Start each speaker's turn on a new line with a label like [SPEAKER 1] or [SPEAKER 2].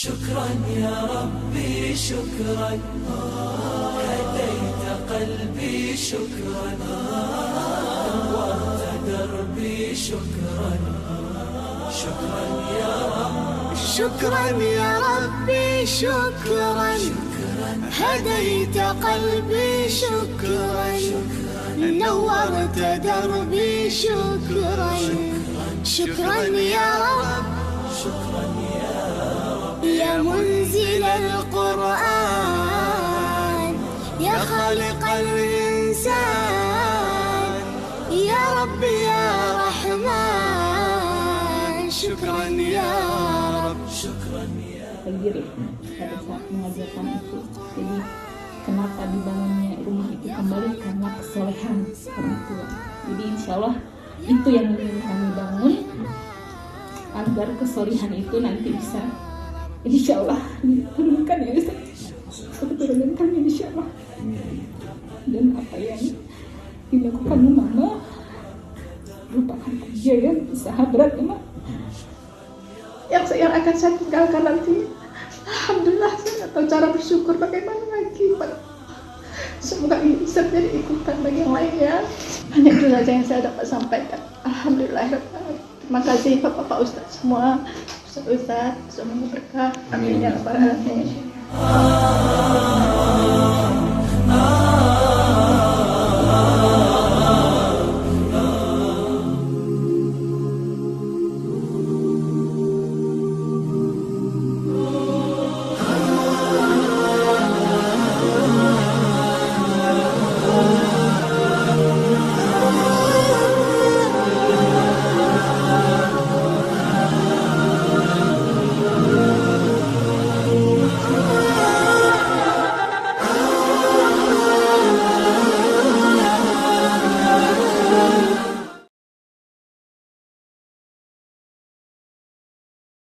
[SPEAKER 1] شكرا يا ربي شكرا، هديت قلبي شكرا، نورت دربي شكرا. شكرا يا رب،
[SPEAKER 2] شكرا يا ربي شكرا، هديت قلبي شكرا، نورت دربي شكرا. شكرا يا رب،
[SPEAKER 1] شكرا يا رب،
[SPEAKER 2] يا منزل القرآن، يا خالق الإنسان، يا رب يا رحمن. شكرا يا رب،
[SPEAKER 1] شكرا يا
[SPEAKER 3] Iri pada saat mengajarkan itu. Jadi kenapa dibangunnya rumah itu kembali karena kesolehan orang tua. Jadi insya Allah itu yang ingin kami bangun agar kesolehan itu nanti bisa insya Allah diturunkan ya Ustaz. Diturunkan insya Allah. Dan apa yang dilakukan mama merupakan kerja yang usaha berat ya Mak.
[SPEAKER 4] Yang akan saya tinggalkan nanti. Alhamdulillah, saya nggak tahu cara bersyukur bagaimana lagi Pak. Semoga ini bisa menjadi ikutan bagi yang lainnya. Hanya itu saja yang saya dapat sampaikan. Alhamdulillah. Terima kasih Bapak Ustaz semua, Ustaz, semoga berkah. Amin ya rabbal alamin.